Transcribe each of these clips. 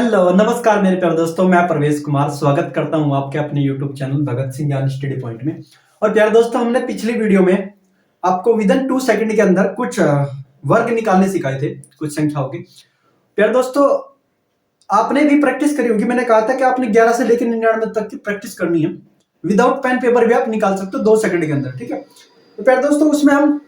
Hello नमस्कार मेरे प्यारे दोस्तों, मैं प्रवेश कुमार स्वागत करता हूं आपके अपने YouTube चैनल भगत सिंह ज्ञान स्टडी पॉइंट में। और प्यारे दोस्तों, हमने पिछली वीडियो में आपको विदिन 2 सेकंड के अंदर कुछ वर्ग निकालने सिखाए थे, कुछ संख्याओं के। प्यारे दोस्तों, आपने भी प्रैक्टिस करी होगी। मैंने कहा था कि आपने 11 से लेकर 99 तक की प्रैक्टिस करनी है। विदाउट पेन पेपर भी आप निकाल सकते हो 2 सेकंड के अंदर, ठीक है। तो प्यारे दोस्तों, उसमें हम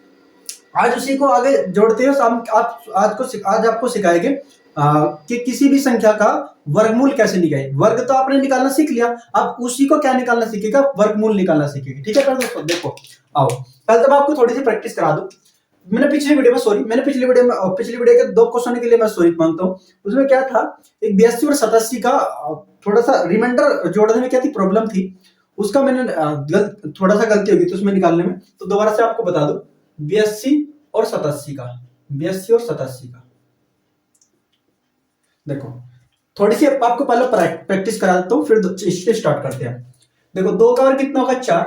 आज उसी को आगे जोड़ते हैं। आज आपको सिखाएंगे कि किसी भी संख्या का वर्गमूल कैसे निकाले। वर्ग तो आपने निकालना सीख लिया, अब उसी को क्या निकालना सीखेगा, वर्गमूल निकालना सीखेगा, ठीक है प्यारे दोस्तों। देखो, आओ पहले तो मैं आपको थोड़ी सी प्रैक्टिस करा दूं। मैंने पिछली वीडियो के 2 क्वेश्चन के लिए मैं सॉरी मांगता हूँ। उसमें क्या था, एक 82 और 87 का थोड़ा सा रिमाइंडर जोड़ने में क्या थी, प्रॉब्लम थी। उसका मैंने थोड़ा सा गलती होगी तो उसमें निकालने में, तो दोबारा से आपको बता दो। 82 और 87 का देखो, थोड़ी सी आपको पहले प्रैक्टिस करा देता हूं, फिर इससे स्टार्ट करते हैं। देखो, 2 का और कितना होगा 4,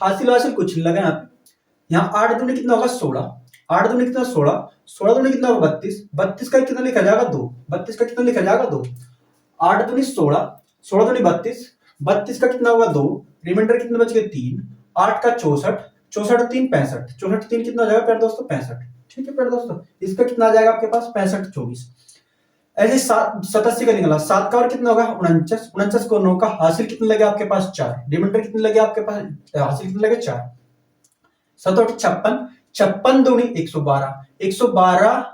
हासिल कुछ नहीं लगा यहाँ पे। यहाँ 8 दूनी कितना होगा 16, 8 दूनी कितना 16, 16 दूनी कितना होगा 32, 32 का कितना लिखा जाएगा 2, 32 का कितना लिखा जाएगा 2, 8 दूनी 16, 16 दूनी 32, 32 का कितना होगा 2, रिमाइंडर कितने बच गए 3, 8 का 64, 64 3 65, 64 3 कितना हो जाएगा प्यारे दोस्तों 65, ठीक है प्यारे दोस्तों। इसका कितना आ जाएगा आपके पास 65 24। ऐसे 87 का निकला, 7 का और कितना होगा 49, 49 को 9 का हासिल कितने लगे आपके पास 4, रिमाइंडर कितने लगे आपके पास, हासिल कितने लगे 4, 7 और 56, 56 दूनी 112, 112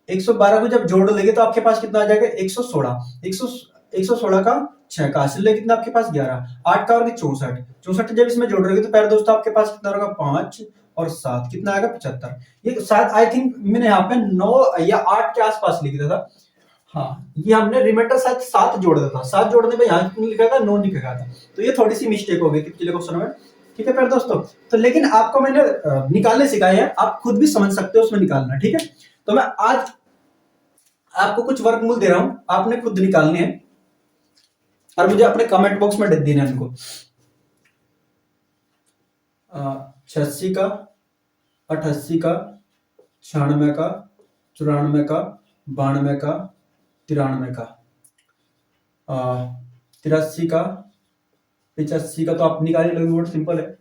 112 को जब जोड़ लेंगे तो आपके पास कितना आ जाएगा 116, 116 का 6 का हासिल लगे कितना आपके पास 11, 8 का और 64, 64 जब इसमें जोड़ रहे तो प्यारे दोस्तों आपके पास कितना होगा 5 और 7 कितना आएगा 75। ये शायद आई थिंक मैंने यहाँ पे 9 या 8 के आसपास लिख दिया था। हाँ, ये हमने रिमाइंडर साथ 7 जोड़ दिया था, 7 जोड़ने पे यहाँ कितने लिखा था 9 लिखा था, तो ये थोड़ी सी मिस्टेक हो गई पिछले क्वेश्चन में, ठीक है प्यारे दोस्तों। तो लेकिन आपको मैंने निकालने सिखाए हैं, आप खुद भी समझ सकते हो उसमें निकालना, ठीक है। तो मैं आज आपको कुछ वर्गमूल दे रहा हूं, आपने खुद निकालने हैं और मुझे अपने कमेंट बॉक्स में देने हैं उनको। 86 का, 88 का, 96 का, 94 का, 92 का, 93 का, 83 का, 85 का तो आप निकालिए, लगभग बहुत सिंपल है।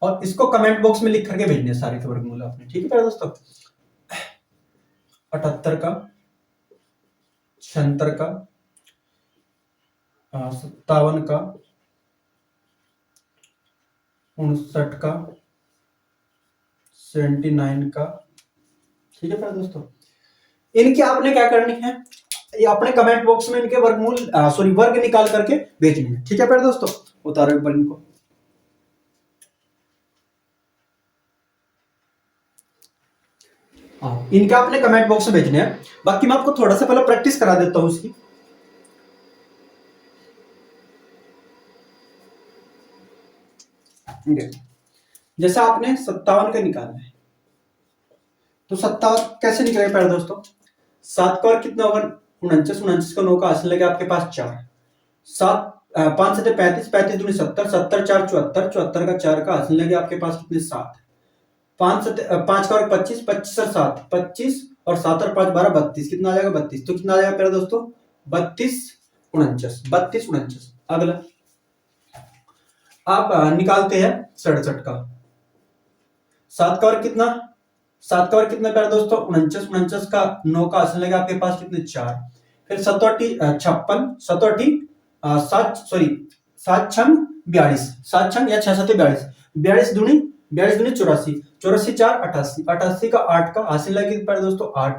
और इसको कमेंट बॉक्स में लिख करके भेजने सारे के वर्गमूल आपने, ठीक है प्यारे दोस्तों। 78 का, 76 का, 57 का, 59 का, 79 का, ठीक है प्यारे दोस्तों। इनकी आपने क्या करनी है, ये अपने कमेंट बॉक्स में इनके वर्ग निकाल करके भेजनी है, ठीक है प्यारे दोस्तों। उतारो एक बार इनको। इनके अपने कमेंट बॉक्स में भेजने हैं। बाकी मैं आपको थोड़ा सा पहले प्रैक्टिस करा देता हूं उसकी। जैसा आपने 57 का निकालना है, तो 57 कैसे निकलेगा प्यारे दोस्तों। 7 का और कितना होगा 49, 49 का 9 का हासिल लगे आपके पास 4, 7 5 7 35, 35 दूनी 70, 70 4 74, 74 का 4 का हासिल लगे आपके पास कितने 7, 5 का और 25, 25 और 7 25 और 7 और 5 12 32, कितना आ जाएगा 32। तो कितना आ जाएगा प्यारे दोस्तों 32 49, 32 49। अगला आप निकालते हैं 67 का, 7 का और कितना, 7 का और कितना प्यारे दोस्तों 49, 49 का 9 का हासिल लगे आपके पास कितने 4, फिर 7 56, 7 42, 7 छंग या 6 7 42, 42 दूनी 84, 84 4 88, 88 का 8 का हासिल लगे प्यारे दोस्तों 8,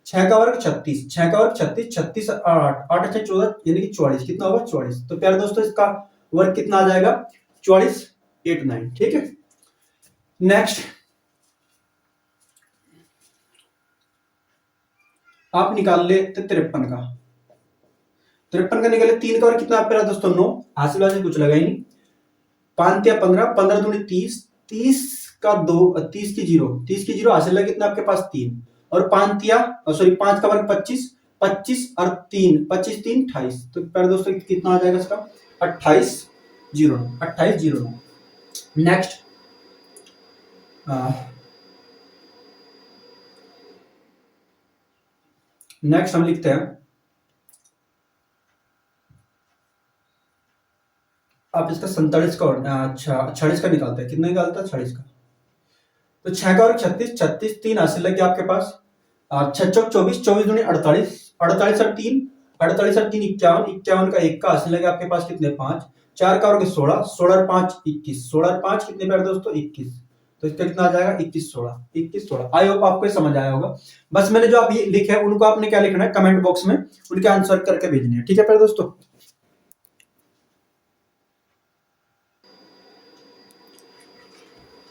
6 का वर्ग 36, 6 का वर्ग 36, 36 8 8 6 14 यानी कि 44, कितना होगा 44। तो प्यारे दोस्तों इसका वर्ग कितना आ जाएगा 44 8 9, ठीक है। नेक्स्ट आप निकाल ले 53 का, 53 का निकाले 3 का और कितना आप दोस्तों 9, हासिल वासिल कुछ लगा ही नहीं, 5 या 15, 15 दूनी 30, 30 का 2 30 की 0, 30 की 0 हासिल लगा कितना आपके पास 3, और 5 का वर्ग 25, 25 और 3 25 3 28। तो प्यारे दोस्तों कितना आ जाएगा इसका 28 09, 28 09। नेक्स्ट नेक्स्ट हम लिखते हैं, आप इसका 47 का अच्छा 46 का निकालते हैं, कितना निकालता है 46 का, तो 6 का और 36, 36 3 हासिल लग गया आपके पास, 6 चौक 24, 24 दूनी 48, 48 और 3, 48 और 3 51, 51 का 1 का हासिल लग गया आपके पास कितने 5, 4 का और 16, 16 और 5 21, 16 और 5 कितने प्यारे दोस्तों 21, तो इसका कितना आ जाएगा 21 16, 21 16। आई होप आपको समझ आया होगा। बस मैंने जो आप ये लिखे हैं उनको आपने क्या लिखना है कमेंट बॉक्स में उनके आंसर करके भेजने हैं, ठीक है प्यारे दोस्तों।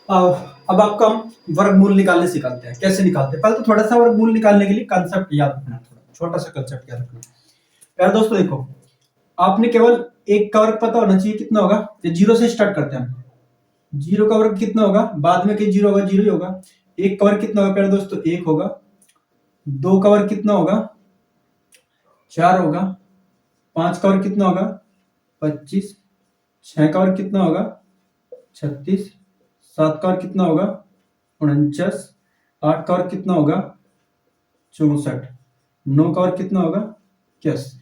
अब आपको हम वर्गमूल निकालने सिखाते हैं, कैसे निकालते हैं। पहले तो थोड़ा सा वर्गमूल निकालने के लिए कंसेप्ट याद रखना, थोड़ा छोटा सा कंसेप्ट याद रखना। प्यारे दोस्तों देखो, आपने केवल एक का वर्ग पता होना चाहिए, कितना होगा, ये जीरो से स्टार्ट करते हैं हम। जीरो का वर्ग कितना होगा, बाद में कहीं जीरो होगा, जीरो ही होगा। एक का वर्ग कितना होगा प्यारे दोस्तों, एक होगा। दो का वर्ग कितना होगा, 4 होगा। 5 का वर्ग कितना होगा, 25। 6 का वर्ग कितना होगा, 36। 7 का वर्ग कितना होगा, 49। 8 का वर्ग कितना होगा, 64। 9 का वर्ग कितना होगा, 81।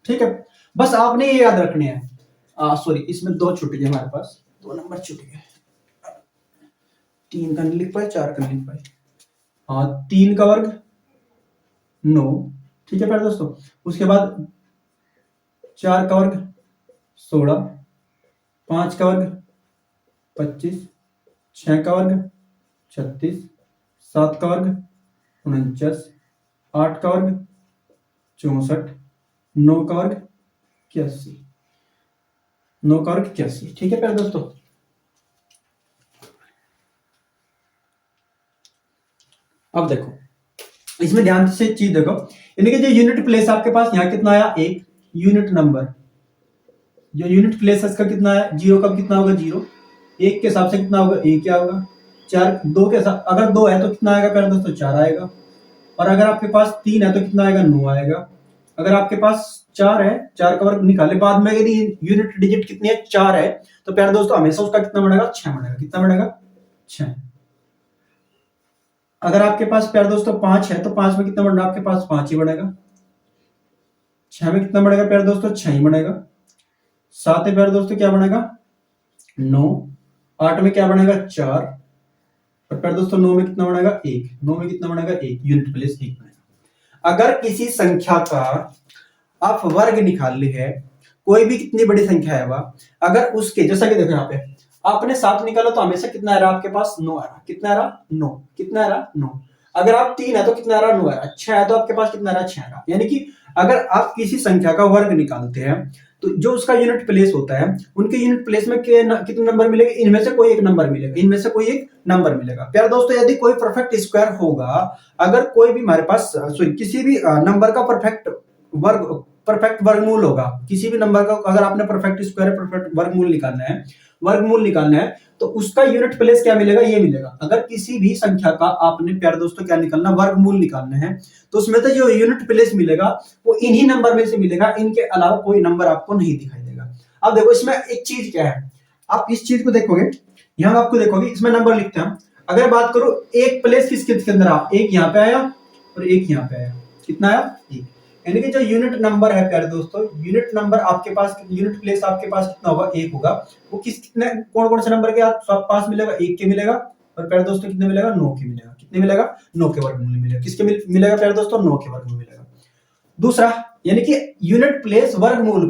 ठीक है, बस आपने ये याद रखने हैं। सॉरी, इसमें 2 छूट गए हमारे पास, 2 नंबर छूट गए, 3 का नहीं लिख पाए, 4 का नहीं लिख पाए। हाँ, 3 का वर्ग 9, ठीक है प्यारे दोस्तों। उसके बाद 4 का वर्ग 16, 5 का वर्ग 25, 6 का वर्ग 36, 7 का वर्ग 49, 8 का वर्ग 64, 9 का वर्ग 81, 9 का वर्ग 81, ठीक है प्यारे दोस्तों। अब देखो, इसमें ध्यान से चीज देखो, यानी कि जो यूनिट प्लेस आपके पास यहाँ कितना आया, एक यूनिट नंबर, जो यूनिट प्लेस है इसका कितना है, जीरो का कितना होगा, जीरो। एक के हिसाब से कितना होगा, एक क्या होगा। 4, 2 के साथ अगर 2 है तो कितना आएगा प्यारे दोस्तों, 4 आएगा। और अगर आपके पास 3 है तो कितना आएगा, 9 आएगा। अगर आपके पास 4 है, 4 का वर्ग निकाले बाद में, यदि यूनिट डिजिट कितनी है, 4 है, तो प्यारे दोस्तों हमेशा उसका कितना बनेगा, 6 बनेगा। कितना बनेगा, 6। अगर आपके पास प्यारे दोस्तों 5 है तो 5 में कितना बढ़ना, आपके पास 5 ही बनेगा। 6 में कितना बढ़ेगा प्यारे दोस्तों, 6 ही बनेगा। 7 है प्यारे दोस्तों क्या बनेगा, 9। 8 में क्या बनेगा, 4। और प्यारे दोस्तों 9 में कितना बनेगा, 1। 9 में कितना बनेगा, 1, यूनिट प्लेस 1 बनेगा। अगर किसी संख्या का आप वर्ग निकाल ले है, कोई भी कितनी बड़ी संख्या है वह, अगर उसके, जैसा कि देखो यहाँ पे आपने 7 निकाला तो हमेशा कितना आ रहा आपके पास, 9 आ रहा। कितना आ रहा, 9। कितना आ रहा, 9। अगर आप 3 है तो कितना आ रहा, 9 आ रहा। 6 है तो आपके पास कितना आ रहा, 6 आ रहा। यानी कि अगर आप किसी संख्या का वर्ग निकालते हैं तो जो उसका यूनिट प्लेस होता है, उनके यूनिट प्लेस में कितने नंबर मिलेंगे, इनमें से कोई एक नंबर मिलेगा, इनमें से कोई एक नंबर मिलेगा। प्यारे दोस्तों, यदि कोई परफेक्ट स्क्वायर होगा, अगर कोई भी हमारे पास किसी भी नंबर का परफेक्ट वर्गमूल होगा, किसी भी नंबर का अगर आपने परफेक्ट स्क्वायर परफेक्ट वर्गमूल निकालना है तो उसका यूनिट प्लेस क्या मिलेगा, ये मिलेगा। अगर किसी भी संख्या का आपने प्यारे दोस्तों क्या निकालना, वर्गमूल निकालना है, तो उसमें तो जो यूनिट प्लेस मिलेगा वो इन्हीं नंबर में से मिलेगा, इनके अलावा कोई नंबर आपको नहीं दिखाई देगा। अब देखो इसमें एक चीज क्या है, आप इस चीज को देखोगे, यहां आपको देखोगे इसमें नंबर लिखते हैं। अगर बात करो एक प्लेस किसके अंदर आया, एक यहाँ पे आया और एक यहाँ पे आया। कितना आया, एक। यानी कि जो यूनिट नंबर है प्यारे दोस्तों, यूनिट नंबर आपके पास, यूनिट प्लेस आपके पास कितना होगा, एक होगा। वो कितने कौन से नंबर के पास मिलेगा, एक के मिलेगा। और प्यारे दोस्तों कितने मिलेगा, 9 के मिलेगा। कितने मिलेगा, 9 के वर्गमूल मिलेगा। किसके मिलेगा प्यारे दोस्तों, 9 के वर्गमूल मिलेगा। दूसरा, यानी कि यूनिट प्लेस वर्गमूल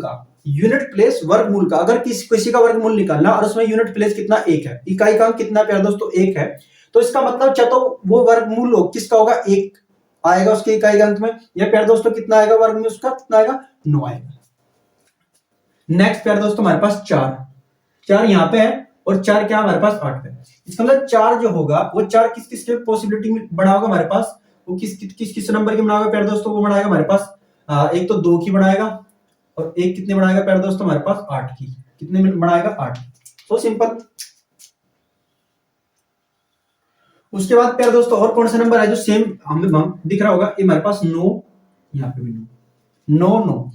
का अगर किसी का वर्गमूल निकालना और उसमें यूनिट प्लेस कितना, एक है, इकाई का कितना प्यारे दोस्तों, एक है, तो इसका मतलब चाहे वो वर्गमूल किसका होगा, एक आएगा उसके इकाई अंक में। या प्यारे दोस्तों कितना आएगा वर्ग में उसका, कितना आएगा, 9 आएगा। नेक्स्ट प्यारे दोस्तों हमारे पास 4 यहाँ पे है और 4 क्या हमारे पास 8 पे। इसका मतलब 4 जो होगा वो 4 किस किस के पॉसिबिलिटी में बना होगा हमारे पास, वो किस नंबर की बनाएगा प्यारे दोस्तों, वो बनाएगा हमारे पास एक तो 2 की बनाएगा और एक कितने बनाएगा प्यारे दोस्तों हमारे पास 8 की। कितने में बनाएगा, 8। So simple. उसके बाद प्यारे दोस्तों और कौन सा नंबर है जो सेम हमें दिख रहा होगा, ये हमारे पास 9, यहाँ पे भी 9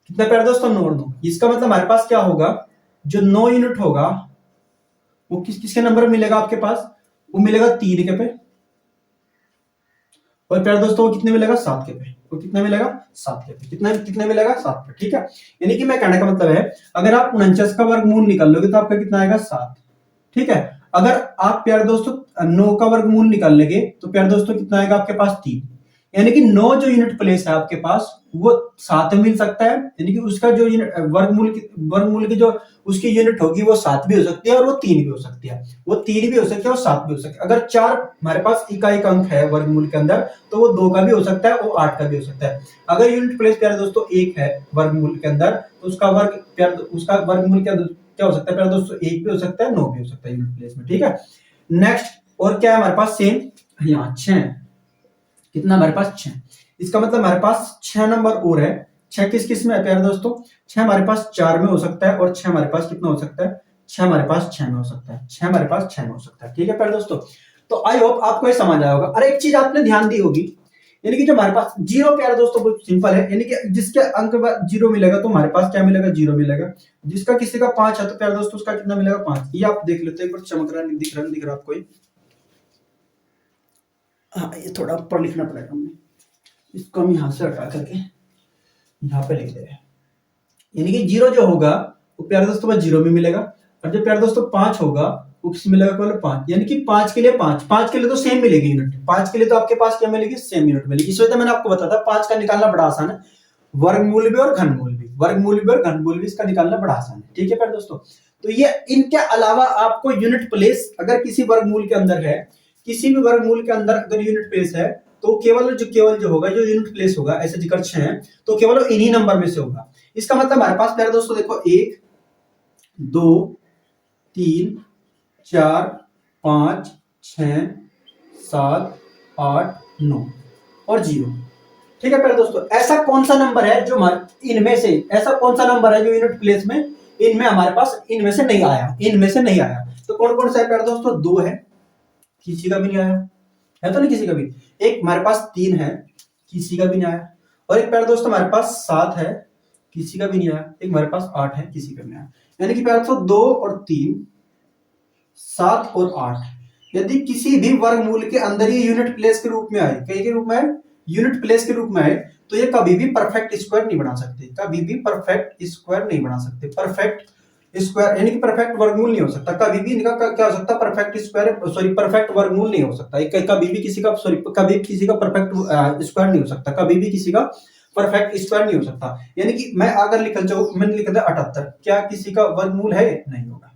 कितना प्यारे दोस्तों, 9। इसका मतलब हमारे पास क्या होगा, जो 9 यूनिट होगा वो किसके नंबर मिलेगा आपके पास, वो मिलेगा 3 के पे, और प्यारे दोस्तों वो कितने मिलेगा 7 के पे, वो कितना मिलेगा 7 के पे, कितना कितने मिलेगा 7 पे, ठीक है। यानी कि मैं कहने का मतलब है अगर आप 49 का वर्गमूल निकाल लोगे तो आपका कितना आएगा 7, ठीक है। अगर आप प्यारे दोस्तों 9 का वर्गमूल निकाल लेंगे तो प्यारे दोस्तों कितना आएगा आपके पास 3, यानी कि 9 जो यूनिट प्लेस है आपके पास वो 7 में मिल सकता है, यानी कि उसका जो वर्गमूल की जो उसकी यूनिट होगी वो 7 भी हो सकती है और वो 3 भी हो सकती है, वो 3 भी हो सकती है और 7 भी हो सकती है। अगर 4 हमारे पास इकाई का अंक है वर्गमूल के अंदर तो वो 2 का भी हो सकता है, वो 8 का भी हो सकता है। अगर यूनिट प्लेस प्यारे दोस्तों 1 है वर्गमूल के अंदर तो उसका वर्गमूल के अंदर क्या हो सकता है प्यारे दोस्तों 1 भी हो सकता है, 9 भी हो सकता है यूनिट प्लेस में, ठीक है। नेक्स्ट और क्या है हमारे पास सेम यहाँ 6, कितना हमारे पास 6, इसका मतलब हमारे पास 6 नंबर और है। 6 किस किस में है प्यारे दोस्तों, 6 हमारे पास 4 में हो सकता है और 6 हमारे पास कितना हो सकता है, 6 हमारे पास 6 में हो सकता है, 6 हमारे पास 6 में हो सकता है, ठीक है प्यारे दोस्तों। तो आई होप आपको ये समझ आया होगा। और एक चीज आपने ध्यान दी होगी, यानी कि जो हमारे पास जीरो प्यारे दोस्तों बहुत सिंपल है, यानी कि जिसके अंक जीरो मिलेगा तो हमारे पास क्या मिलेगा, जीरो मिलेगा। जिसका किसी का 5 है तो प्यारे दोस्तों उसका कितना मिलेगा 5, ये आप देख लेते हैं, एक बार चमक रहा नहीं दिख रहा आपको, हाँ ये थोड़ा ऊपर लिखना पड़ेगा हमें, इसको हम यहाँ से हटा करके यहाँ पे लिख दे रहे हैं। यानी कि जीरो जो होगा वो प्यारे दोस्तों बस जीरो में मिलेगा, और जो प्यारे दोस्तों 5 होगा वो किस मिलेगा केवल 5, यानी कि 5 के लिए 5 के लिए तो सेम मिलेगी यूनिट, 5 के लिए तो आपके पास क्या मिलेगी, सेम यूनिट मिलेगी। इस वजह से मैंने आपको बताया था 5 का निकालना बड़ा आसान है, वर्गमूल भी और घनमूल भी, वर्गमूल भी और घनमूल भी इसका निकालना बड़ा आसान है, ठीक है प्यारे दोस्तों। तो ये इनके अलावा आपको यूनिट प्लेस अगर किसी वर्गमूल के अंदर है, किसी भी वर्गमूल के अंदर अगर यूनिट प्लेस है तो केवल जो होगा जो यूनिट प्लेस होगा, ऐसे जिक्र 6 है तो केवल इन्हीं नंबर में से होगा। इसका मतलब हमारे पास प्यारे दोस्तों देखो 1 2 3 4 5 6 7 8 9 और 0, ठीक है प्यारे दोस्तों। ऐसा कौन सा नंबर है जो इनमें से, ऐसा कौन सा नंबर है जो यूनिट प्लेस में इनमें हमारे पास इनमें से नहीं आया, इनमें से नहीं आया। तो कौन कौन सा है प्यारे दोस्तों, 2 है, किसी का भी नहीं आया है, तो नहीं किसी का भी। एक हमारे पास 3 है, किसी का भी नहीं आया। और एक प्यारे दोस्तों हमारे पास 7 है, किसी का भी नहीं आया। एक हमारे पास 8 है, किसी का भी नहीं आया। यानी कि प्यारे दोस्तों 2 और 3 7 और 8 यदि किसी भी वर्गमूल के अंदर ये यूनिट प्लेस के रूप में आए, कई के रूप में आए, यूनिट प्लेस के रूप में आए, तो ये कभी भी परफेक्ट स्क्वायर नहीं बना सकते, कभी भी परफेक्ट स्क्वायर नहीं बना सकते। परफेक्ट स्क्वायर यानी कि परफेक्ट वर्गमूल नहीं हो सकता कभी भी, इनका क्या हो सकता है परफेक्ट स्क्वायर, सॉरी परफेक्ट वर्गमूल नहीं हो सकता कभी भी किसी का, सॉरी कभी किसी का परफेक्ट स्क्वायर नहीं हो सकता, कभी भी किसी का परफेक्ट स्क्वायर नहीं हो सकता। यानी कि मैं अगर मैंने लिखा था 78, क्या किसी का वर्गमूल है, नहीं होगा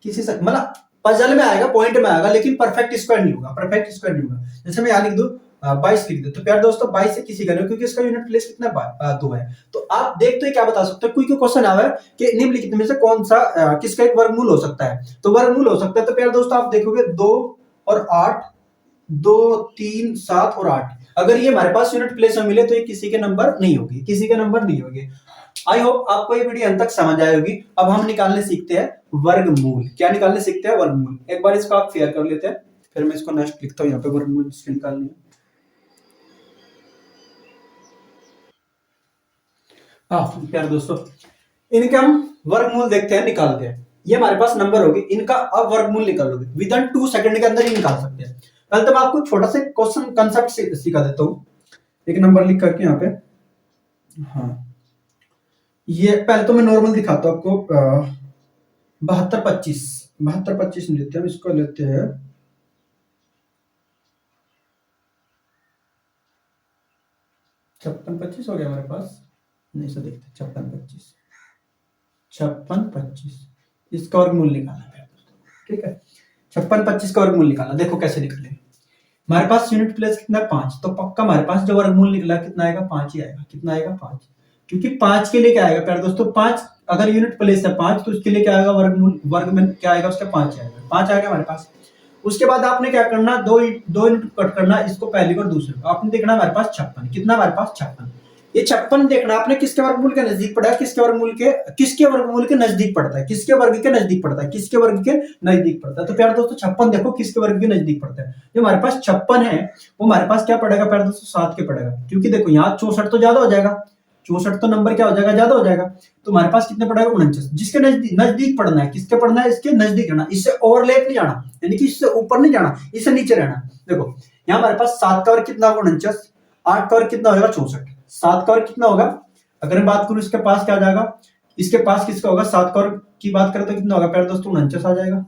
किसी से, मतलब पजल में आएगा, पॉइंट में आएगा, लेकिन परफेक्ट स्क्वायर नहीं होगा, परफेक्ट स्क्वायर नहीं होगा। जैसे मैं यहाँ लिख दूं 22 लिख दे तो प्यारे दोस्तों 22 से किसी का नहीं, क्योंकि इसका यूनिट प्लेस कितना 2 है। तो आप देखते हो क्या बता सकते हो, कोई क्वेश्चन आया है कि निम्नलिखित में से कौन सा किसका एक वर्गमूल हो सकता है, तो वर्गमूल हो सकता है। तो प्यारे दोस्तों आप देखोगे 2 और 8, 2 3 7 और 8, अगर ये हमारे पास यूनिट प्लेस में मिले तो ये किसी के नंबर नहीं होगी, किसी के नंबर नहीं होगी। आई होप आपको ये वीडियो अंत तक समझ आई होगी। अब हम निकालने सीखते हैं वर्गमूल, क्या निकालने सीखते हैं, वर्गमूल। एक बार इसको आप फेयर कर लेते हैं, फिर मैं इसको नेक्स्ट लिखता हूँ यहाँ पे, वर्गमूल जिसकी निकालनी है। प्यारे दोस्तों इनके हम वर्गमूल देखते हैं, निकालते हैं। ये हमारे पास नंबर होगी, इनका अब वर्गमूल निकालोगे विद इन 2 सेकंड के अंदर ही निकाल सकते हैं। पहले तो मैं आपको छोटा सा क्वेश्चन कंसेप्ट सिखा देता हूँ, एक नंबर लिख करके यहाँ पे। हाँ ये पहले तो मैं नॉर्मल दिखाता हूँ आपको, 72 25 लेते हैं, इसको लेते हैं 56 25 हो गया हमारे पास, नहीं सो देखते 56 25 इसका वर्गमूल निकालना है, ठीक है। 56 25 का वर्गमूल निकालना, देखो कैसे निकले। हमारे पास यूनिट प्लेस कितना है 5, तो पक्का हमारे पास जो वर्गमूल निकला कितना आएगा 5 ही आएगा, कितना आएगा 5, क्योंकि 5 के लिए क्या आएगा प्यारे दोस्तों, 5 अगर यूनिट प्लेस है 5 तो उसके लिए क्या आएगा वर्गमूल, वर्ग में क्या आएगा उसका 5 आएगा, 5 आएगा हमारे पास। उसके बाद आपने क्या करना, दो यूनिट कट करना, इसको पहले और दूसरे को। आपने देखना हमारे पास 56, कितना हमारे पास 56, ये 56 देखना आपने किसके वर्गमूल के नजदीक पड़ा है, किसके वर्गमूल के नजदीक पड़ता है, किसके वर्ग के नजदीक पड़ता है, किसके वर्ग के नजदीक पड़ता है। तो प्यारे दोस्तों 56 देखो किसके वर्ग के नजदीक पड़ता है, जो हमारे पास 56 है वो हमारे पास क्या पड़ेगा प्यारे दोस्तों 7 के पड़ेगा, क्योंकि देखो यहाँ 64 तो ज्यादा हो जाएगा, 64 तो नंबर क्या हो जाएगा, ज्यादा हो जाएगा। तो हमारे पास कितने पड़ेगा, 49। जिसके नजदीक नजदीक पढ़ना है, किसके पढ़ना है, इसके नजदीक रहना, इससे ओवरलैप नहीं जाना, यानी कि इससे ऊपर नहीं जाना, इससे नीचे रहना। देखो यहाँ हमारे पास 7 का वर्ग कितना होगा, 49। 8 का वर्ग कितना होगा, 64। 7 का वर्ग कितना होगा, अगर मैं बात करूं इसके पास क्या आ जाएगा, इसके पास किसका होगा, 7 का वर्ग की बात करें तो कितना होगा प्यारे दोस्तों, 49 आ जाएगा।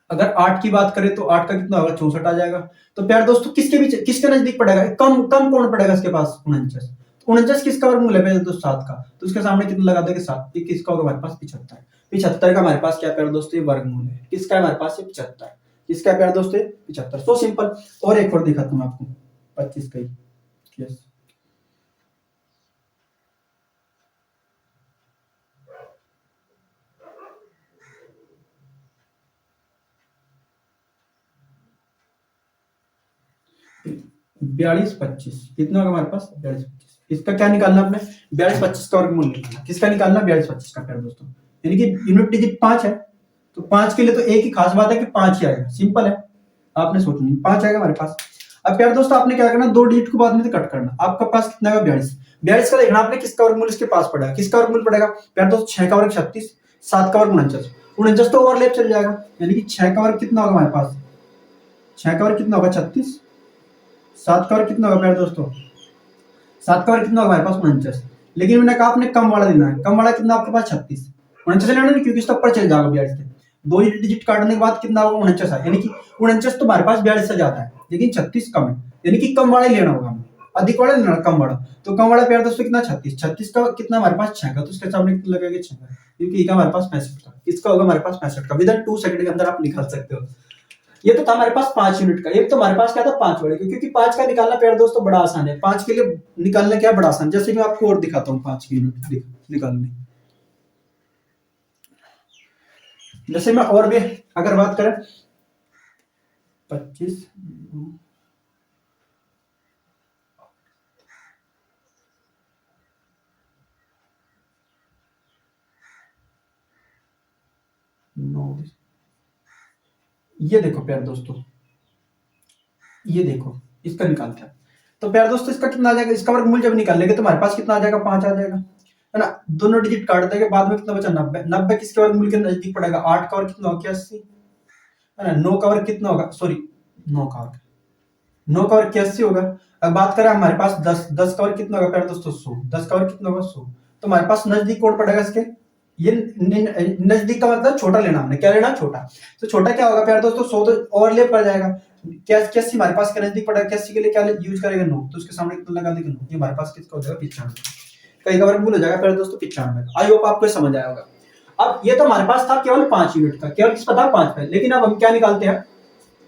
अगर 8 की बात करें तो 8 का कितना होगा, 64 आ जाएगा। तो प्यारे दोस्तों किसके बीच, किसके नजदीक पड़ेगा, कम कम कौन पड़ेगा इसके पास, 49। 49 किसका वर्गमूल है प्यारे दोस्तों, 7 का, तो उसके सामने कितना लगा देंगे, 7। ये किसका होगा हमारे पास, 75। 75 का हमारे पास क्या प्यारे दोस्तों, ये वर्गमूल है, किसका है हमारे पास, ये 75। किसका है प्यारे दोस्तों, 75। So simple. और एक और दिखाता हूं आपको, 25 का ही केस। बयालीस पच्चीस कितना होगा हमारे पास, 42 25। इसका क्या निकालना आपने, 42 25 का वर्गमूल निकालना। किसका निकालना, 42 25 का प्यारे दोस्तों, यानी कि यूनिट डिजिट 5 है, तो 5 के लिए तो एक ही खास बात है कि 5 ही आएगा, सिंपल है, आपने सोचना नहीं, 5 आएगा हमारे पास। अब प्यारे दोस्तों आपने क्या करना, 2 डिजिट को बाद में से कट करना। आपका पास कितना है, 42। 42 का देखना आपने किसका वर्गमूल इसके पास पड़ेगा, किसका वर्गमूल पड़ेगा प्यारे दोस्तों, 6 का वर्ग 36, 7 का वर्ग 49। 49 तो ओवरलैप चल जाएगा, यानी कि 6 का वर्ग कितना होगा हमारे पास, 6 का वर्ग कितना होगा, 36। 7 का वर्ग कितना होगा प्यारे दोस्तों, 7 का वर्ग कितना होगा हमारे पास, 49। लेकिन मैंने कहा आपने कम वाला देना है, कम वाला कितना आपके पास, 36। 49 लेना नहीं, क्योंकि इसका ऊपर चल जाएगा 42 से। 2 डिजिट काटने के बाद कितना होगा, 49 है, यानी कि 49 तो हमारे पास 42 से ज्यादा है, लेकिन 36 कम है, यानी कि कम वाला ही लेना होगा हमें, अधिक वाला लेना, कम वाला। तो कम वाला प्यारे दोस्तों कितना, 36। 36 का कितना हमारे पास, 6 का, तो उसके सामने कितना लगेगा, 6 का, क्योंकि ये हमारे पास 65 का। इसका होगा हमारे पास 65 का। विद इन 2 सेकंड के अंदर आप निकाल सकते हो। ये तो था हमारे पास 5 यूनिट का, एक तो हमारे पास क्या था, 5 वाले, क्योंकि 5 का निकालना प्यारे दोस्तों बड़ा आसान है। 5 के लिए निकालना क्या बड़ा आसान, जैसे मैं आपको और दिखाता हूँ 5 की यूनिट निकालने। जैसे मैं और भी अगर बात करें, 25 9, ये देखो प्यारे दोस्तों, ये देखो इसका निकालते हैं। तो प्यारे दोस्तों इसका कितना आ जाएगा, इसका वर्गमूल जब निकाल लेंगे तो हमारे पास कितना आ जाएगा, 5 आ जाएगा, है ना। दोनों डिजिट काट देंगे, बाद में कितना बचा, 90। 90 किसके वर्गमूल के नजदीक पड़ेगा, 8 का वर्ग कितना होगा, 81, है ना। 9 का वर्ग कितना होगा, सॉरी 9 का वर्ग, 9 का वर्ग 81 होगा। अब बात करें हमारे पास 10, 10 का वर्ग कितना होगा प्यारे दोस्तों, 100। 10 का वर्ग कितना होगा, 100। तो हमारे पास नजदीक कौन पड़ेगा इसके, ये नजदीक का मतलब छोटा लेना, हमने क्या लेना, छोटा। तो छोटा क्या होगा प्यारे दोस्तों, 100 तो ओवरलैप कर जाएगा। क्या 81 हमारे पास के नजदीक पड़ेगा, 81 के लिए क्या यूज करेगा, 9, तो उसके सामने कितना लगा देंगे, 9। ये हमारे पास किसका हो जाएगा, 95। कई का वर्गमूल हो जाएगा प्यारे दोस्तों 95। आई होप आपको समझ आया होगा। अब ये तो हमारे पास था केवल 5 यूनिट का, केवल किस पता 5 पे, लेकिन अब हम क्या निकालते हैं,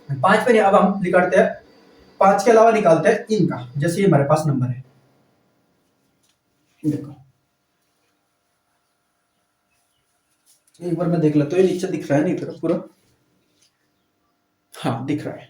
5 पे नहीं, अब हम निकालते हैं 5 के अलावा निकालते हैं इनका। जैसे ये हमारे पास नंबर है, देखो एक बार मैं देख लेता हूँ, ये नीचे दिख रहा है नहीं पूरा, हाँ दिख रहा है।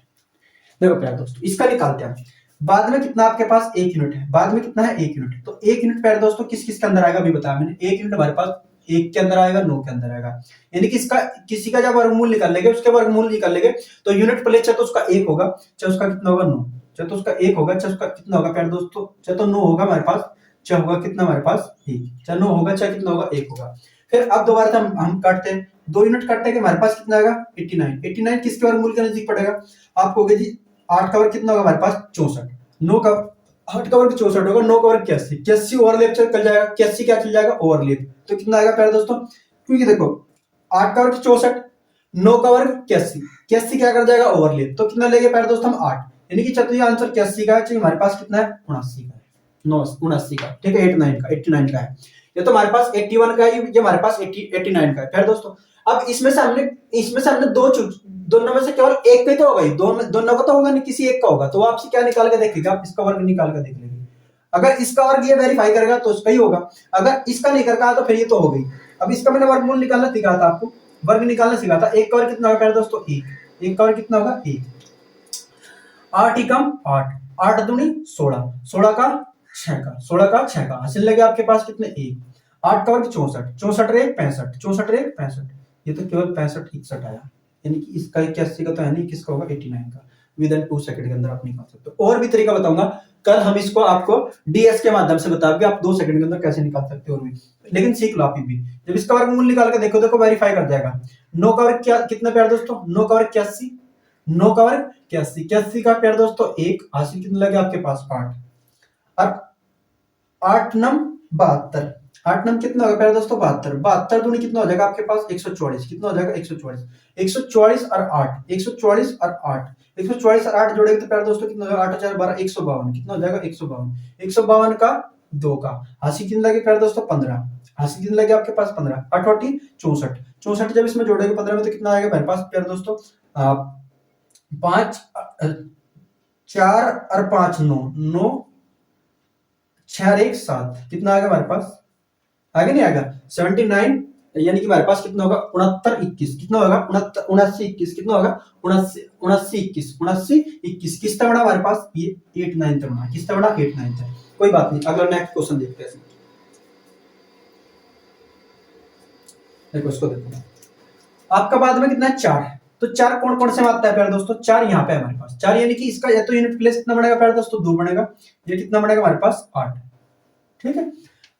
देखो प्यारे दोस्तों इसका निकालते हैं। बाद में कितना आपके पास, 1 यूनिट है, बाद में कितना है, 1 यूनिट। तो 1 यूनिट प्यारे दोस्तों किस किस के अंदर आएगा अभी बताया मैंने, 1 यूनिट हमारे पास 1 के अंदर आएगा, 9 के अंदर आएगा। यानी कि इसका किसी का जब वर्गमूल निकाल लेंगे, उसके वर्गमूल निकाल लेंगे, तो यूनिट प्लेस चाहे तो उसका 1 होगा, चाहे उसका कितना होगा, 9। चाहे तो उसका 1 होगा, चाहे उसका कितना होगा प्यारे दोस्तों, चाहे तो 9 होगा हमारे पास, चाहे होगा कितना हमारे पास 1, चाहे 9 होगा, चाहे कितना होगा 1 होगा। फिर अब दोबारा से हम काटते हैं, 2 यूनिट काटते हैं कि हमारे पास कितना आएगा, 89। 89 किसके वर्गमूल के नजदीक पड़ेगा, आपको होगा जी 8 का वर्ग कितना होगा हमारे पास, 64। 9 का 8 का वर्ग 64 होगा, 9 का वर्ग 81। 81 ओवरलैप चल जाएगा, 81 क्या चल जाएगा, ओवरलैप। तो कितना आएगा प्यारे दोस्तों, क्योंकि देखो 8 का वर्ग 64, 9 का वर्ग 81, 81 क्या कर जाएगा, ओवरलैप। तो कितना लेंगे प्यारे दोस्तों हम, 8। यानी कि चतुर्थी आंसर 81 का है, चाहिए हमारे पास कितना है, 79 का है, 79 का, ठीक है, 89 का है। ये तो हमारे पास 81 का है, ये हमारे पास 89 का है प्यारे दोस्तों। अब इसमें से हमने दोनों में से केवल एक का ही तो होगा, दोनों का तो होगा नहीं, किसी एक का होगा। तो आपसे क्या निकाल के देखेगा, आप इसका वर्ग निकाल कर देख लेंगे। अगर इसका वर्ग ये वेरीफाई करेगा तो इसका ही होगा, अगर इसका नहीं कर तो फिर ये तो हो गई। अब इसका मैंने वर्गमूल निकालना सिखाया था आपको, वर्ग निकालना सिखाया था। 1 का वर्ग कितना होगा प्यारे दोस्तों, 1। 1 का वर्ग कितना होगा, 1। 8 ही कम 8, 8 दूनी 16, 16 का 6 का, 16 का 6 का, हासिल लगे आपके पास कितने, 1। 8 का वर्ग 64, 64 रे 65, 64 रे 65, ये तो केवल 65 61 आया। यानी कि इसका 81 का तो है नहीं, किसका होगा, 89 का। विद इन 2 सेकंड के अंदर आप निकाल सकते हो। और भी तरीका बताऊंगा, कल हम इसको आपको डीएस के माध्यम से बताएंगे आप 2 सेकंड के अंदर कैसे निकाल सकते हो और भी, लेकिन सीख लो आप भी। जब इसका वर्गमूल निकाल के देखो देखो वेरीफाई कर जाएगा। 9 का वर्ग क्या कितना प्यार दोस्तों, 9 का वर्ग 81, 9 का वर्ग 81, 81 का प्यार दोस्तों 1, हासिल कितना लगे आपके पास 8, और 8 नम 72, 8 नम कितना होगा प्यारे दोस्तों 72, 72 दूनी कितना हो जाएगा आपके पास 144, कितना हो जाएगा 144, 144 और 8, 144 और 8, 144 और 8 जोड़ेंगे तो प्यारे दोस्तों कितना हो जाएगा 8 4 12 152, कितना हो जाएगा 152, 152 का 2 का हासिल कितना लगे प्यारे दोस्तों 15, हासिल कितना लगे आपके पास 15, 8 64, 64 जब इसमें जोड़ेंगे 15 में तो कितना आएगा मेरे पास प्यारे दोस्तों 5 4 और 5 9, 9 6 और 1 7, कितना आएगा हमारे पास, आगे नहीं आएगा 79, यानी कि हमारे पास कितना होगा 69 21, कितना होगा 79 21, कितना होगा 79 21, 79 21, किसका बड़ा हमारे पास ये 8 9 तक बना, किसका बड़ा 8 9 तक, कोई बात नहीं। अगला नेक्स्ट क्वेश्चन देखते हैं। देखो इसको देखो, आपका बाद में कितना है 4, तो 4 कौन कौन से में आता है प्यारे दोस्तों, 4 यहाँ पे हमारे पास 4, यानी कि इसका या तो यूनिट प्लेस कितना बनेगा प्यारे दोस्तों 2 बनेगा, ये कितना बनेगा हमारे पास 8, ठीक है।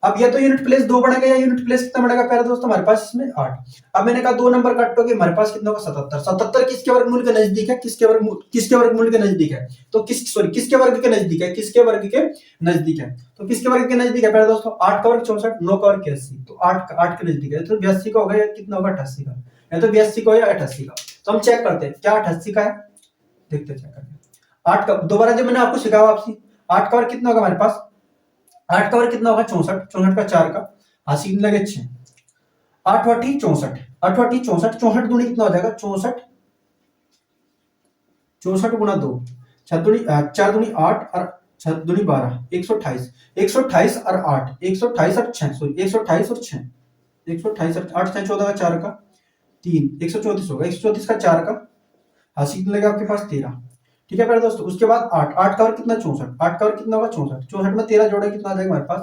अब ये तो यूनिट प्लेस 2 बनेगा या यूनिट प्लेस कितना बनेगा प्यारे दोस्तों हमारे पास इसमें 8। अब मैंने कहा 2 नंबर काटोगे हमारे पास कितना होगा 77, 77 किसके वर्गमूल के नजदीक है, किसके वर्गमूल के नजदीक है, तो किसके वर्ग के नजदीक है, किसके वर्ग के नजदीक है, तो किसके वर्ग के नजदीक है प्यारे दोस्तों 8 का वर्ग 64, 9 का वर्ग 81, तो 8 के नजदीक है, तो 82 का होगा या कितना होगा 88 का, या तो 82 का या 88 का। तो हम चेक करते हैं क्या 88 का है, देखते हैं चेक करके। 8 का दोबारा जब मैंने आपको सिखाया वापसी, 8 का वर्ग कितना होगा हमारे पास, 8 का वर्ग कितना होगा 64, 64 का 4 का हासिल लगे 6, 8 8 64, 8 8 64, 64 दूनी कितना हो जाएगा 64, 64 गुना 2, 4 दूनी 8 और 6 दूनी 12, 128, 128 और 8, 128 और 6, सॉरी 128 और 6, 128 और 8 6 14 का 4 का 3, 134 होगा, 134 का 4 का हासिल लगेगा आपके पास 13, ठीक है प्यारे दोस्तों। उसके बाद 8 का वर्ग कितना 64, 8 का वर्ग कितना होगा 64, 64 में 13 जोड़े कितना आ जाएगा हमारे पास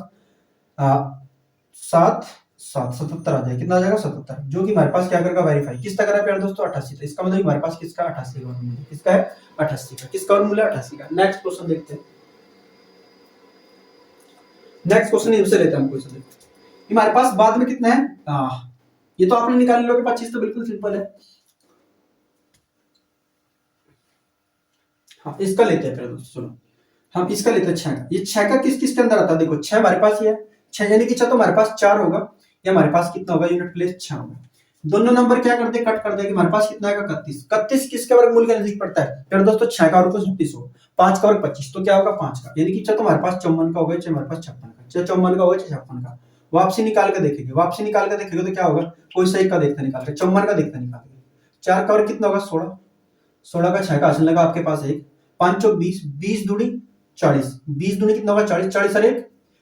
7 7 77 आ जाएगा, कितना आ जाएगा 77, जो कि हमारे पास क्या करेगा वेरीफाई, किसका करा प्यारे दोस्तों 88, इसका मतलब हमारे पास किसका 88 का वर्गमूल, किसका है 88 का, किसका वर्गमूल है 88 का। नेक्स्ट क्वेश्चन देखते हैं, नेक्स्ट क्वेश्चन इनसे लेते हैं हम क्वेश्चन देखते हैं। हमारे पास बाद में कितना है, ये तो आपने निकाल लिया 25, तो बिल्कुल सिंपल है। हाँ इसका लेते हैं फिर दोस्तों, सुनो हम इसका लेते हैं 6 का, ये 6 का किस किसके अंदर आता है, देखो 6 हमारे पास ये है 6, यानी कि 6 तो हमारे पास 4 होगा, या हमारे पास कितना होगा यूनिट प्लेस 6 होगा, दोनों नंबर क्या करते हैं कट कर देंगे, हमारे पास कितना आएगा 31, 31 किसके वर्गमूल के नजदीक पड़ता है फिर दोस्तों 6 का वर्ग 36 हो, 5 का वर्ग 25, तो क्या होगा 5 का, यानी कि 6 तो हमारे पास 54 का होगा, 6 हमारे पास 56 का, 6 54 का होगा, 6 56 का। वापसी निकाल के देखेंगे, वापसी निकाल के देखेंगे तो क्या होगा, कोई सही का देखते निकाल के 54 का देखते निकाल के, 4 का वर्ग कितना होगा 16, 16 का 6 का हासिल लगा आपके पास 1, 5 चौक 20, 20 दूनी 40, 20 दूनी कितना होगा 40, 40 और 1,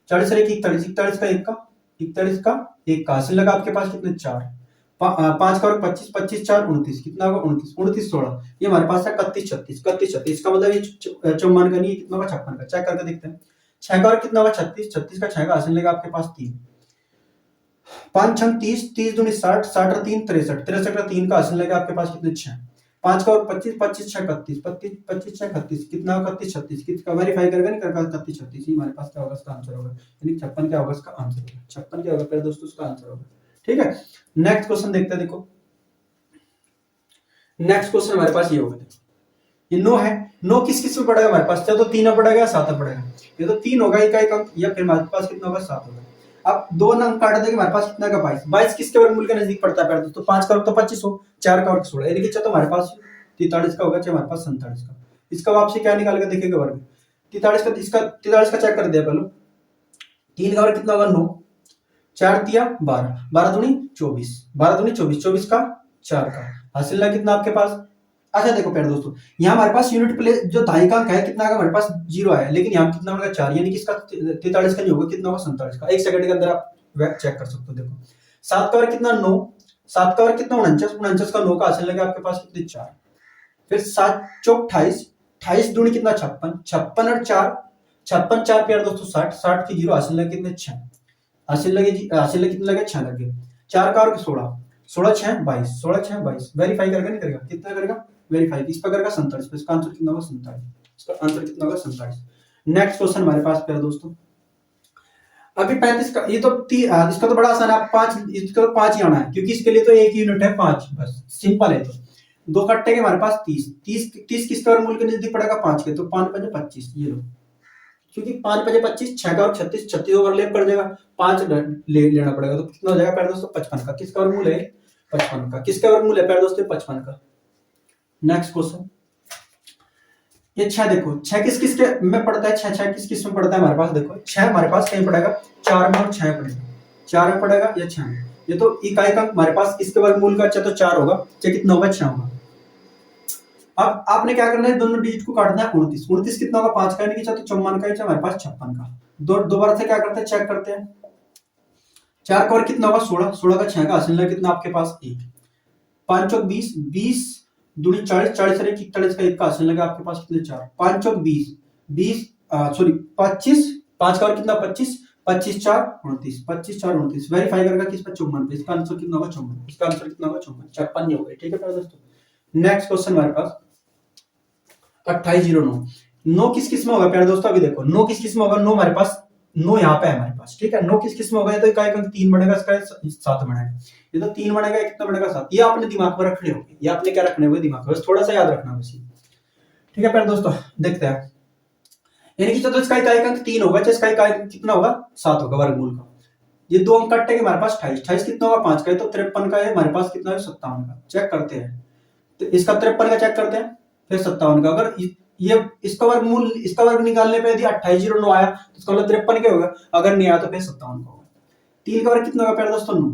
40 और 1 41, 41 का 1 का 41 का 1 का हासिल लगा आपके पास कितने 4, 5 का वर्ग 25, 25 4 29, कितना होगा 29, 29 16, ये हमारे पास है 31 36, 31 36, इसका मतलब ये 54 का नहीं कितना होगा 56 का, चेक करके देखते हैं। 6 का वर्ग कितना होगा 36, 36 का 6 का हासिल लगा आपके पास 3, 5 6 30, 30 दूनी 60, 60 और 3 63, 63 का 3 का हासिल लगा आपके पास कितने 6, 5 का और 25, 25 6 31, 25 25 6 31, कितना होगा 31 36, किसका वेरीफाई करेगा नहीं करेगा 31 36, ये हमारे पास क्या होगा इसका आंसर होगा, यानी 56 क्या होगा इसका आंसर होगा, 56 क्या होगा फिर दोस्तों इसका आंसर होगा, ठीक है। नेक्स्ट क्वेश्चन देखते हैं, देखो नेक्स्ट क्वेश्चन हमारे पास ये होगा, ये 9 है, 9 किस किस में पड़ेगा हमारे पास, चाहे तो 3 में पड़ेगा 7 में पड़ेगा, ये तो 3 होगा एक अंक, या फिर हमारे पास कितना होगा 7 होगा। अब 2 अंक काट देंगे हमारे पास कितना का 22, 22 किसके वर्गमूल के नजदीक पड़ता है दोस्तों, 5 का वर्ग तो 25 हो, 4 का वर्ग 16, यानी कि तो हमारे पास 43 का होगा, चाहे हमारे पास 47 का, इसका वापसी क्या निकाल के देखेंगे वर्ग, 43 का इसका 43 का चेक कर दिया पहले, 3 का वर्ग कितना होगा 9, 4 दिया 12, 12 दूनी 24, 12 दूनी 24, 24 का 4 का हासिल है कितना आपके पास। अच्छा देखो प्यारे दोस्तों, यहाँ हमारे पास यूनिट प्लेस जो दाई का अंक है कितना का हमारे पास 0 आया, लेकिन यहाँ कितना होगा 4, यानी कि इसका 43 का नहीं होगा, कितना होगा 47 का, 1 सेकंड के अंदर आप चेक कर सकते हो। देखो 7 का वर्ग कितना 9, 7 का वर्ग कितना 49, 49 का 9 का हासिल लगा आपके पास कितने 4, फिर 7 चौक 28, 28 दूनी कितना 56, 56 और 4, 56 4 प्यारे दोस्तों 60, 60 की 0 हासिल लगे कितने 6, हासिल लगे कितने लगे 6 लगे, 4 का वर्ग 16, 16 6 22, 16 6 22, वेरीफाई करेगा नहीं करेगा, कितना करेगा वेरीफाई, इस पर करेगा 47, इसका आंसर कितना होगा 47, इसका आंसर कितना होगा 47। नेक्स्ट क्वेश्चन हमारे पास प्यारे दोस्तों, अभी 35 का ये तो इसका तो बड़ा आसान है, इसका तो 5 ही आना है क्योंकि इसके लिए तो एक यूनिट है 5, बस सिंपल है। तो दो कट्टे के हमारे पास 30 किसका वर्गमूल के नजदीक पड़ेगा 5 के, तो 5 5 25, ये लो, क्योंकि 5 5 25, 6 का और 36, 36 ओवरलैप कर देगा, 5 लेना पड़ेगा, तो कितना हो जाएगा प्यारे दोस्तों 55 का। किसका वर्गमूल है 55 का, किसका वर्गमूल है प्यारे दोस्तों 55 का। नेक्स्ट क्वेश्चन, ये 6 देखो, 6 किस किस के में पड़ता है, 6 किस किस में पड़ता है हमारे पास, देखो 6 हमारे पास कहीं पड़ेगा 4 में और 6 पड़ेगा, 4 में पड़ेगा या 6 में, ये तो इकाई का हमारे पास इसके वर्गमूल का तो 4 होगा, चाहे कितना होगा 6 होगा। अब आपने क्या करना है, दोनों डिजिट को काटना है 29, 29 कितना होगा 5 का, यानी कि चाहे तो 54 का, चाहे हमारे पास 56 का। दोबारा से क्या करते हैं, चेक करते हैं, 4 का और कितना होगा 16, 16 का 6 का हासिल है कितना आपके पास 1, 5 चौक 20, 20 दूनी 40, 40 और 41 का 1 का हासिल लगा आपके पास कितने 4, 5 चौक 20, 20 सॉरी 25, 5 का और कितना 25, 25 4 29, 25 4 29, वेरीफाई करेगा किस पर 54 पे, इसका आंसर कितना होगा 54, इसका आंसर कितना होगा 54, 56 नहीं होगा। ठीक है प्यारे दोस्तों। नेक्स्ट क्वेश्चन हमारे पास 2809, 9 किस किस में होगा प्यारे दोस्तों, अभी देखो 9 किस किस में होगा, 9 हमारे पास 9 यहाँ पे है हमारे पास, ठीक है, 9 किस किस में होगा, तो इकाई का 3 बनेगा, इसका 7 बनेगा, ये तो 3 बनेगा, कितना बनेगा 7, ये आपने दिमाग में रखने होंगे, ये आपने क्या रखने होंगे दिमाग में, बस थोड़ा सा याद रखना बस। ठीक है प्यारे दोस्तों, देखते हैं, यानी कि तो इसका इकाई का 3 होगा, इसका इकाई कितना होगा 7 होगा वर्गमूल का। ये दो अंक कट्टे हमारे पास 28, 28 कितना होगा 5 का, तो 53 का है हमारे पास, कितना है 57 का। चेक करते हैं, तो इसका 53 का चेक करते हैं, फिर 57 का, अगर ये इसका वर्गमूल, इसका वर्ग निकालने पे यदि 2809 आया तो इसका मतलब 53 का होगा, अगर नहीं आया तो फिर 57 का होगा। 3 का वर्ग कितना होगा प्यारे दोस्तों 9,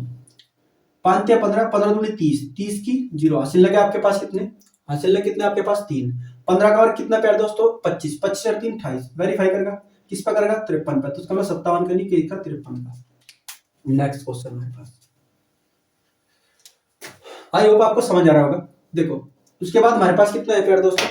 5 या 15, 15 दूनी 30, 30 की 0, हासिल लगे आपके पास कितने, हासिल लगे कितने आपके पास 3, 15 का वर्ग कितना प्यारे दोस्तों 25, 25 और 3 28, वेरीफाई करेगा किस पर करेगा 53 पर, तो इसका मतलब 57 का नहीं कि 53 का। नेक्स्ट क्वेश्चन हमारे पास, आई होप आपको समझ आ रहा होगा। देखो उसके बाद हमारे पास कितना है प्यारे दोस्तों,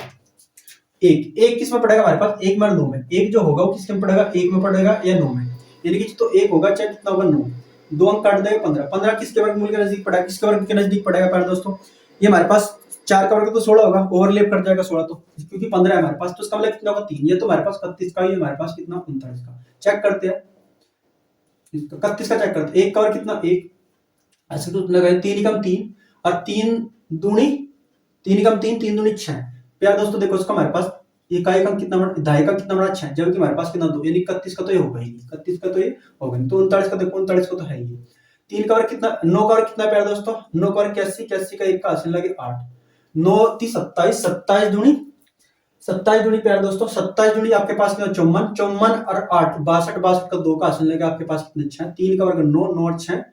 एक किस में पड़ेगा हमारे पास, 1 में और 9 में, एक जो होगा वो किसके में पड़ेगा, 1 में पड़ेगा या 9 में, यानी कि तो 1 होगा, चाहे कितना होगा 9, 2 अंक काट देगा 15, 15 किसके वर्गमूल के नजदीक पड़ेगा, किसके वर्ग के नजदीक पड़ेगा प्यारे दोस्तों, ये हमारे पास 4 का वर्ग तो 16 होगा, ओवरलैप कर जाएगा 16, तो क्योंकि 15 है हमारे पास, तो इसका मतलब कितना होगा 3, ये तो हमारे पास 31 का, ये हमारे पास कितना 39 का। चेक करते हैं, 31 का चेक करते हैं, 1 का वर्ग कितना 1, ऐसे तो लगाए 3 कम 3 और 3 दूनी 3 कम 3, 3 दूनी 6, प्यार दोस्तों देखो इसका हमारे पास इकाई का कितना बड़ा, दहाई का कितना बड़ा 6, जबकि हमारे पास कितना 2, यानी 31 का तो ये होगा ही नहीं, 31 का तो ये होगा नहीं, तो 39 का देखो 39 का तो है ही। 3 का वर्ग कितना, 9 का वर्ग कितना प्यार दोस्तों, 9 का वर्ग 81, 81 का 1 का हासिल लगे 8, 9 30 27, 27 दूनी प्यार दोस्तों 27 दूनी आपके पास कितना 54, 54 और 8 62, 62 का 2 का हासिल लगे आपके पास कितने 6, 3 का वर्ग 9, 9 और 6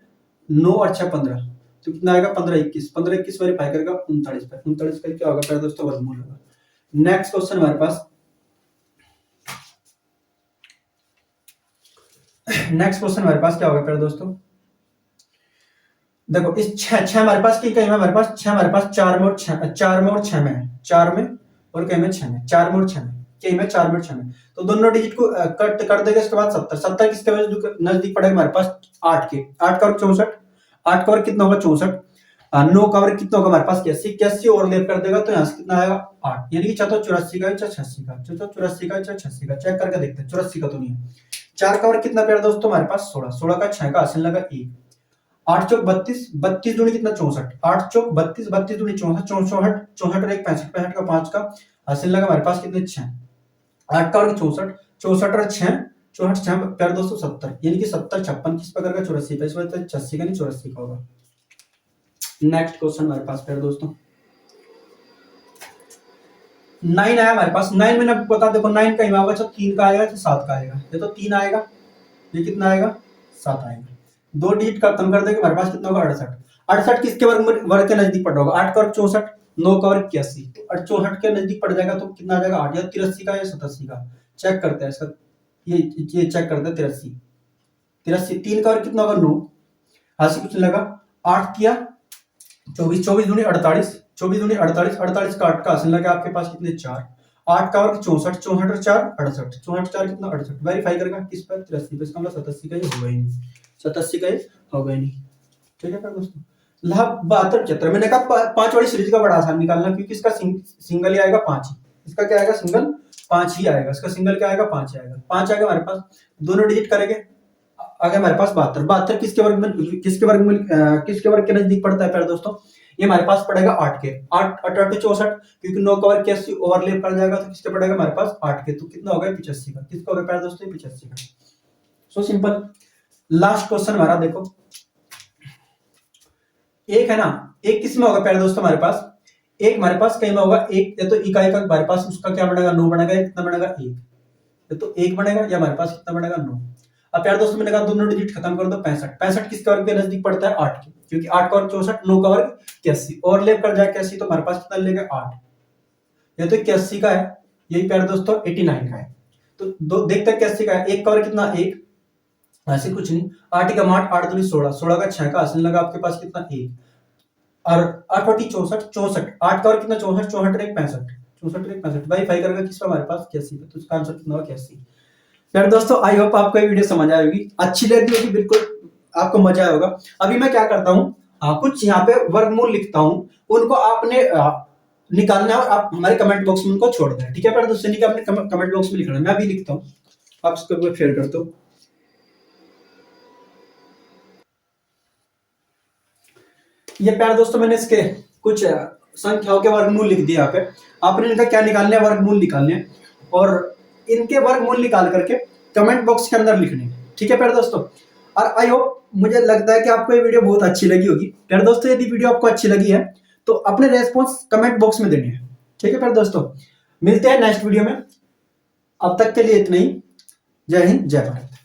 9 और 6 15, तो कितना आएगा 15 21, 15 21 वेरीफाई करेगा 39 पे, 39 का क्या होगा प्यारे दोस्तों वर्गमूल होगा। नेक्स्ट क्वेश्चन हमारे पास, नेक्स्ट क्वेश्चन हमारे पास क्या होगा प्यारे दोस्तों, देखो इस 6 हमारे पास की कहीं में हमारे पास 6 हमारे पास 4 में और 6 में, 4 में और 6 में है, 4 में और कहीं में 6 में, 4 में और 6 में, कहीं में 4 में और 6 में, तो दोनों डिजिट को कट कर देगा, इसके बाद 70, 70 किसके नजदीक पड़ेगा हमारे पास 8 के, 8 का 64, 8 का वर्ग कितना होगा 64, 9 का वर्ग कितना होगा हमारे पास 81, 81 ओवरलैप कर देगा, तो यहाँ से कितना आएगा 8, यानी कि चाहे तो 84 का, चाहे 86 का, चाहे तो 84 का, चाहे 86 का, चेक करके देखते हैं, 84 का तो नहीं है। 4 का वर्ग कितना प्यारे दोस्तों हमारे पास 16, 16 का 6 का हासिल लगा 1, 8 चौक 32, 32 दूनी कितना 64, 8 चौक 32, 32 दूनी 64, 64, 64 और 1 65, 65 का 5 का हासिल लगा हमारे पास कितने 6, 8 का वर्ग 64, 64 और 6 64 6 प्यारे दोस्तों 70, यानी कि 70 56 किस प्रकार का 84 पे, इस वजह से 86 का नहीं 84 का होगा। नेक्स्ट क्वेश्चन हमारे पास प्यारे दोस्तों 9 आया हमारे पास, 9 मैंने बता देखो 9 का होगा, तो 3 का आएगा तो 7 का आएगा, ये तो 3 आएगा, ये कितना आएगा 7 आएगा, दो डिजिट खत्म कर देंगे हमारे पास कितना होगा 68, 68 किसके वर्ग के नजदीक पड़ होगा, 8 का वर्ग 64, 9 का वर्ग 81, तो 64 के नजदीक पड़ जाएगा, तो कितना आ जाएगा 8, या 83 का या 87 का। चेक करते हैं इसका, ये चेक करते हैं 83, 83, 3 का वर्ग कितना होगा 9, हासिल कुछ लगा 8 किया 24, 24 दूनी 48, 24 दूनी 48, 48 का 8 का हासिल लगा आपके पास कितने 4, 8 का वर्ग 64, 64 और 4 68, 64 4 कितना 68, वेरीफाई करेगा किस पर 83 पे, इसका मतलब 87 का ही होगा ही नहीं, 87 का ही होगा ही नहीं। ठीक है दोस्तों, लाभ 72 75, मैंने कहा 5 वाली सीरीज का बड़ा आसान निकालना, क्योंकि इसका सिंगल ही आएगा 5, इसका क्या आएगा सिंगल 5 ही आएगा, इसका सिंगल क्या आएगा, 5 आएगा। 5 आएगा हमारे पास, दोनों डिजिट करेंगे, आ गया हमारे पास 72। 72 किसके वर्ग के नजदीक पड़ता है प्यारे दोस्तों, ये हमारे पास पड़ेगा 8 के। 8 8 8 64, क्योंकि 9 का वर्ग 81 ओवरलैप कर जाएगा, तो किसके पड़ेगा हमारे पास 8 के। तो कितना हो गया 85 का। किसका हो गया प्यारे दोस्तों, 85 का। So simple. लास्ट क्वेश्चन हमारा देखो, एक है ना, एक किसमें होगा प्यारे दोस्तों हमारे पास, एक हमारे पास कहीं में होगा, एक या तो इकाई का हमारे पास उसका क्या बनेगा, 9 बनेगा, कितना बनेगा 1, या तो 1 बनेगा या हमारे पास कितना बनेगा 9। अब प्यारे दोस्तों मैंने कहा दोनों डिजिट खत्म कर दो, 65। 65 किसके वर्ग के नजदीक पड़ता है, 8 के, क्योंकि 8 का वर्ग 64, 9 का वर्ग 81, ओवरलैप कर जाए 81, तो हमारे पास कितना लेगा 8, या तो 81 का है, यही प्यारे दोस्तों 89 का है। तो देखते हैं 81 का है, 1 का वर्ग कितना 1, ऐसे कुछ नहीं, 8 का 8, 8 दूनी 16, 16 का 6 का हासिल लगा आपके पास कितना 1, और 8 64, 64, 8 का वर्ग कितना 64, 64 एक 65, 64 एक 65, वेरीफाई करेगा किस पर हमारे पास 81 पे, तो इसका आंसर कितना होगा 81। यार दोस्तों आई होप आपको ये वीडियो समझ आई होगी, अच्छी लगी होगी, बिल्कुल आपको मजा आया होगा। अभी मैं क्या करता हूँ, कुछ यहाँ पे वर्गमूल लिखता हूँ, उनको आपने निकालना है और आप हमारे कमेंट बॉक्स में उनको छोड़ दें, ठीक है प्यारे दोस्तों, आपने कमेंट बॉक्स में लिखना है, मैं भी लिखता हूँ, आप इसको शेयर कर दो। ये प्यारे दोस्तों मैंने इसके कुछ संख्याओं के वर्गमूल लिख दिए यहाँ पे, आपने इनका क्या निकालना है, वर्गमूल निकालने हैं, और इनके वर्गमूल निकाल करके कमेंट बॉक्स के अंदर लिखने, ठीक है प्यारे दोस्तों। और आई होप, मुझे लगता है कि आपको ये वीडियो बहुत अच्छी लगी होगी प्यारे दोस्तों। यदि वीडियो आपको अच्छी लगी है तो अपने रेस्पॉन्स कमेंट बॉक्स में देने हैं, ठीक है प्यारे दोस्तों। मिलते हैं नेक्स्ट वीडियो में, अब तक के लिए इतना ही। जय हिंद, जय भारत।